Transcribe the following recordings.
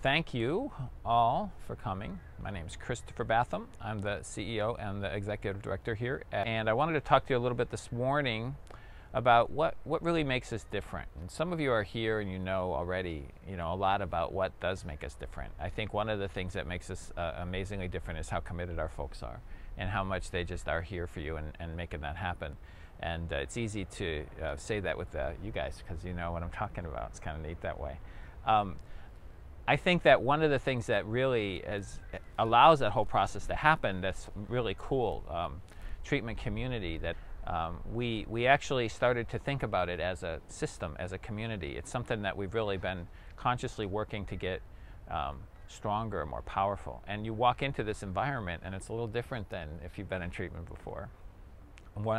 Thank you all for coming. My name is Christopher Batham. I'm the CEO and the Executive Director here. And I wanted to talk to you a little bit this morning about what really makes us different. And some of you are here and you know already, a lot about what does make us different. I think one of the things that makes us amazingly different is how committed our folks are and how much they just are here for you and making that happen. And it's easy to say that with you guys because you know what I'm talking about. It's kind of neat that way. I think that one of the things that really allows that whole process to happen that's really cool, treatment community, that we actually started to think about it as a system, as a community. It's something that we've really been consciously working to get stronger, more powerful. And you walk into this environment and it's a little different than if you've been in treatment before.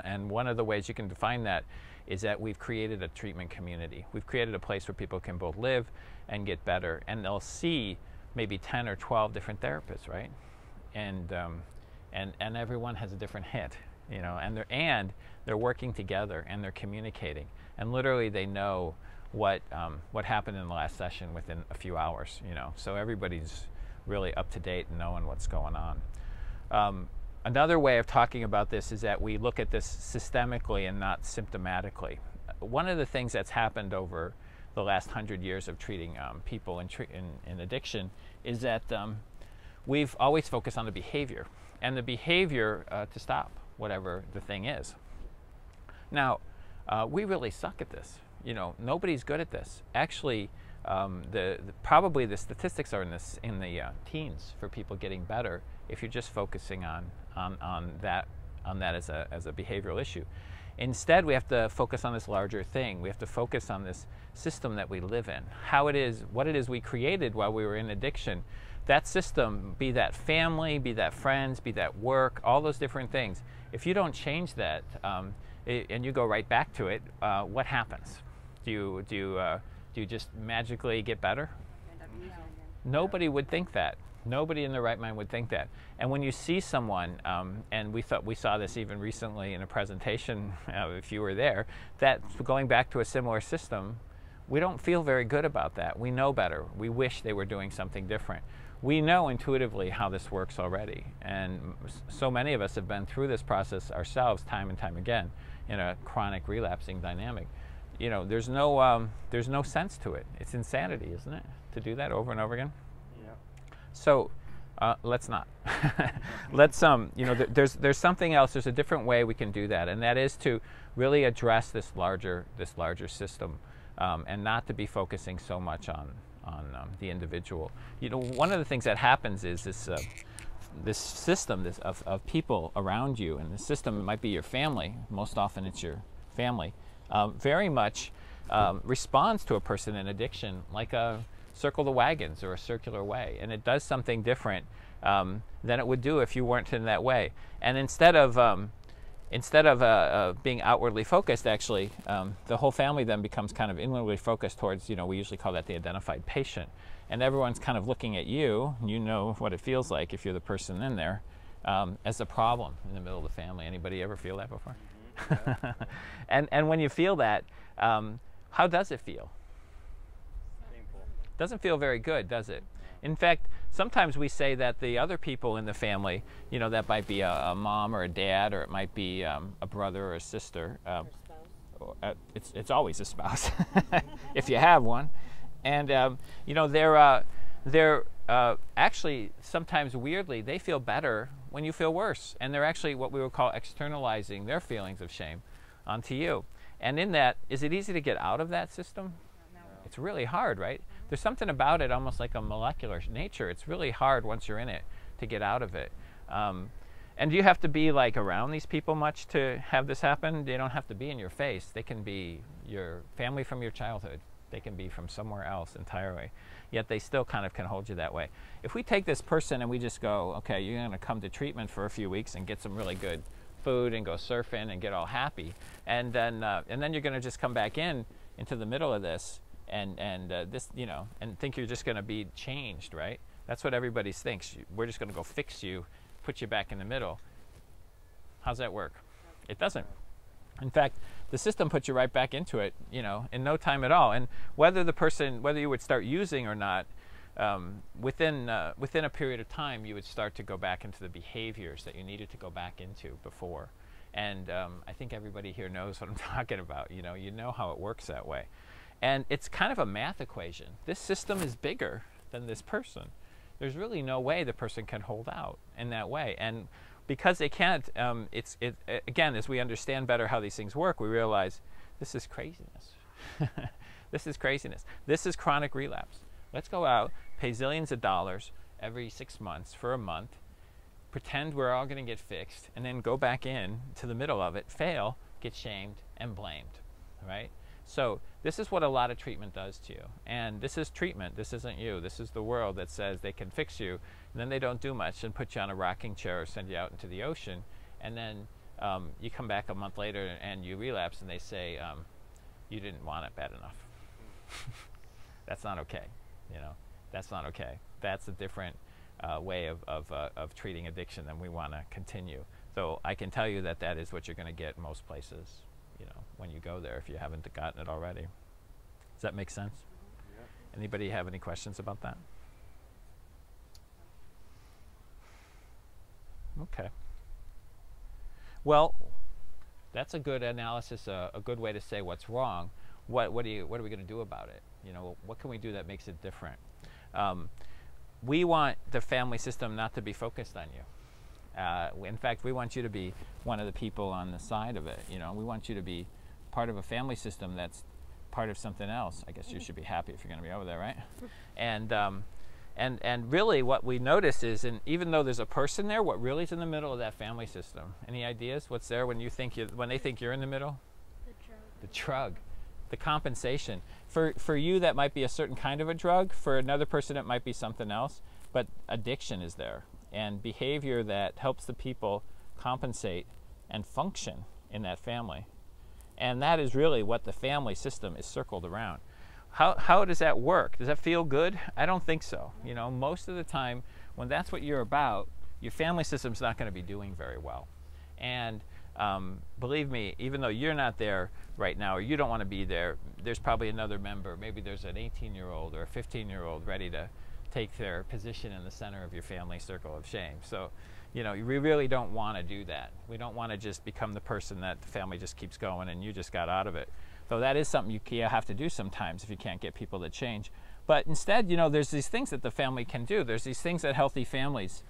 And one of the ways you can define that is that we've created a treatment community. We've created a place where people can both live and get better, and they'll see maybe 10 or 12 different therapists, right? And everyone has a different hit, and they're working together and they're communicating, and literally they know what happened in the last session within a few hours, So everybody's really up to date and knowing what's going on. Another way of talking about this is that we look at this systemically and not symptomatically. One of the things that's happened over the last 100 years of treating people in addiction is that we've always focused on the behavior, and the behavior to stop whatever the thing is. Now, we really suck at this. Nobody's good at this. Actually, probably the statistics are in the teens for people getting better if you're just focusing on that as a behavioral issue. Instead, we have to focus on this larger thing. We have to focus on this system that we live in, what it is we created while we were in addiction. That system, be that family, be that friends, be that work, all those different things. If you don't change that and you go right back to it, what happens? Do you just magically get better? Nobody would think that. Nobody in their right mind would think that. And when you see someone, and we saw this even recently in a presentation, if you were there, that going back to a similar system, we don't feel very good about that. We know better. We wish they were doing something different. We know intuitively how this works already. And so many of us have been through this process ourselves time and time again in a chronic relapsing dynamic. There's no sense to it. It's insanity, isn't it, to do that over and over again? So let's not. Let's there's something else. There's a different way we can do that, and that is to really address this larger system, and not to be focusing so much on the individual. One of the things that happens is this system of people around you, and the system might be your family. Most often, it's your family. Very much responds to a person in addiction like a circle the wagons or a circular way, and it does something different than it would do if you weren't in that way. And instead of being outwardly focused, actually, the whole family then becomes kind of inwardly focused towards, we usually call that the identified patient, and everyone's kind of looking at you. You know what it feels like if you're the person in there, as a problem in the middle of the family. Anybody ever feel that before? Yeah. and when you feel that, how does it feel? Doesn't feel very good, does it? In fact, sometimes we say that the other people in the family, that might be a mom or a dad, or it might be a brother or a sister. It's always a spouse, if you have one. And they're actually sometimes weirdly they feel better when you feel worse, and they're actually what we would call externalizing their feelings of shame onto you. And in that, is it easy to get out of that system? It's really hard, right? There's something about it, almost like a molecular nature. It's really hard once you're in it to get out of it. And do you have to be like around these people much to have this happen? They don't have to be in your face. They can be your family from your childhood. They can be from somewhere else entirely. Yet they still kind of can hold you that way. If we take this person and we just go, okay, you're going to come to treatment for a few weeks and get some really good food and go surfing and get all happy, and then you're going to just come back into the middle of this. And think you're just going to be changed, right? That's what everybody thinks. We're just going to go fix you, put you back in the middle. How's that work? It doesn't. In fact, the system puts you right back into it, in no time at all. And whether you would start using or not, within a period of time, you would start to go back into the behaviors that you needed to go back into before. And I think everybody here knows what I'm talking about. You know how it works that way. And it's kind of a math equation. This system is bigger than this person. There's really no way the person can hold out in that way. And because they can't, again, as we understand better how these things work, we realize this is craziness. This is craziness. This is chronic relapse. Let's go out, pay zillions of dollars every 6 months for a month, pretend we're all going to get fixed, and then go back in to the middle of it, fail, get shamed, and blamed, right? So this is what a lot of treatment does to you. And this is treatment. This isn't you. This is the world that says they can fix you, and then they don't do much and put you on a rocking chair or send you out into the ocean, and then you come back a month later and you relapse, and they say, you didn't want it bad enough. That's not okay. That's not okay. That's a different way of treating addiction than we want to continue. So I can tell you that that is what you're going to get most places, when you go there, if you haven't gotten it already. Does that make sense? Yeah. Anybody have any questions about that? Okay. Well, that's a good analysis, a good way to say what's wrong. What are we going to do about it? What can we do that makes it different? We want the family system not to be focused on you. In fact, we want you to be one of the people on the side of it. We want you to be part of a family system that's part of something else. I guess you should be happy if you're going to be over there, right? And really what we notice is, and even though there's a person there, what really is in the middle of that family system? Any ideas? What's there when they think you're in the middle? The drug. The compensation. For you, that might be a certain kind of a drug. For another person, it might be something else. But addiction is there, and behavior that helps the people compensate and function in that family. And that is really what the family system is circled around. How does that work? Does that feel good? I don't think so. Most of the time, when that's what you're about, your family system's not going to be doing very well. And believe me, even though you're not there right now, or you don't want to be there, there's probably another member. Maybe there's an 18-year-old or a 15-year-old ready to take their position in the center of your family circle of shame. So, we really don't want to do that. We don't want to just become the person that the family just keeps going and you just got out of it. Though that is something you have to do sometimes if you can't get people to change. But instead, there's these things that the family can do. There's these things that healthy families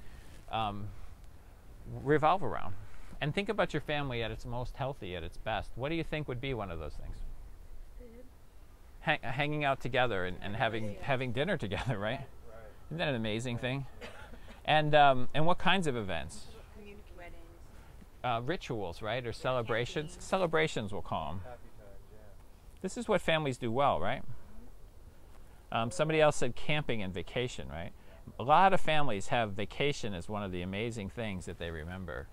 revolve around. And think about your family at its most healthy, at its best. What do you think would be one of those things? Hanging out together and having dinner together, right? Isn't that an amazing thing? And what kinds of events? Rituals, right? Or celebrations? Celebrations, we'll call them. This is what families do well, right? Somebody else said camping and vacation, right? A lot of families have vacation as one of the amazing things that they remember.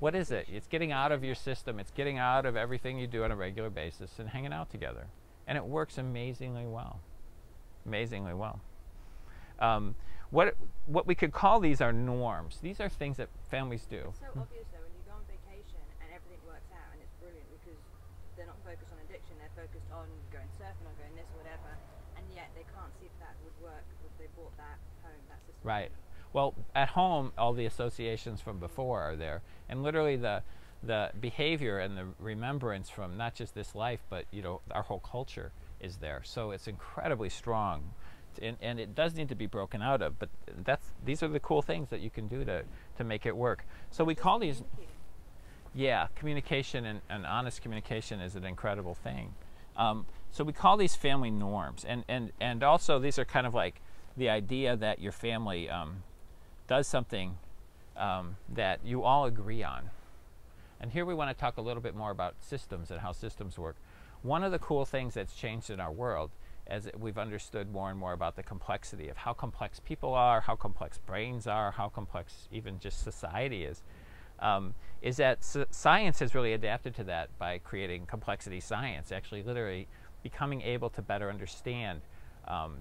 What is it? It's getting out of your system. It's getting out of everything you do on a regular basis and hanging out together. And it works amazingly well. Amazingly well. What we could call these are norms. These are things that families do. It's so obvious though when you go on vacation and everything works out and it's brilliant because they're not focused on addiction, they're focused on going surfing or going this or whatever, and yet they can't see if that would work if they brought that home, that system. Right. Well, at home, all the associations from before are there, and literally the behavior and the remembrance from not just this life, but our whole culture is there. So it's incredibly strong, and it does need to be broken out of. But these are the cool things that you can do to make it work. So we call these, communication and honest communication is an incredible thing. So we call these family norms, and also these are kind of like the idea that your family does something that you all agree on. And here we want to talk a little bit more about systems and how systems work. One of the cool things that's changed in our world, as we've understood more and more about the complexity of how complex people are, how complex brains are, how complex even just society is that science has really adapted to that by creating complexity science, actually literally becoming able to better understand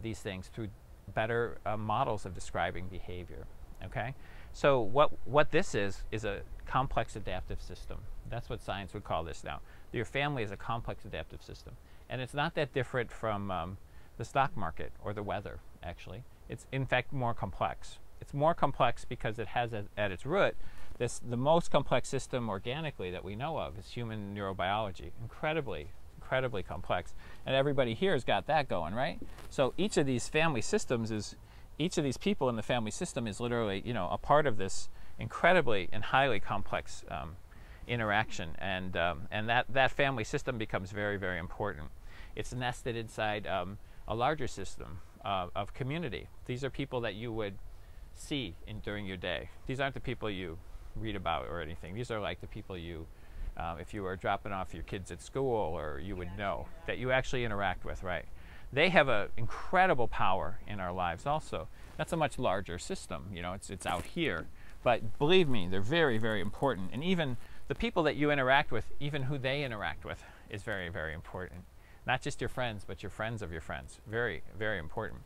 these things through better models of describing behavior. Okay, so what this is a complex adaptive system. That's what science would call this now. Your family is a complex adaptive system, and it's not that different from the stock market or the weather. Actually, It's in fact more complex. It's more complex because it has at its root the most complex system organically that we know of is human neurobiology. Incredibly complex. And everybody here has got that going, right? So each of these family systems each of these people in the family system is literally, a part of this incredibly and highly complex interaction. And that family system becomes very important. It's nested inside a larger system of community. These are people that you would see during your day. These aren't the people you read about or anything. These are like the people you, if you were dropping off your kids at school, or you would know that you actually interact with, right? They have an incredible power in our lives also. That's a much larger system, it's out here. But believe me, they're very important. And even the people that you interact with, even who they interact with, is very important. Not just your friends, but your friends of your friends. Very important.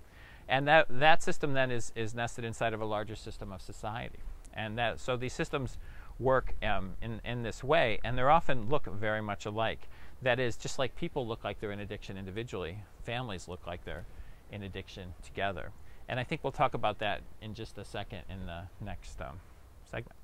And that system then is nested inside of a larger system of society. And so these systems work in this way, and they often look very much alike. That is, just like people look like they're in addiction individually, families look like they're in addiction together. And I think we'll talk about that in just a second in the next segment.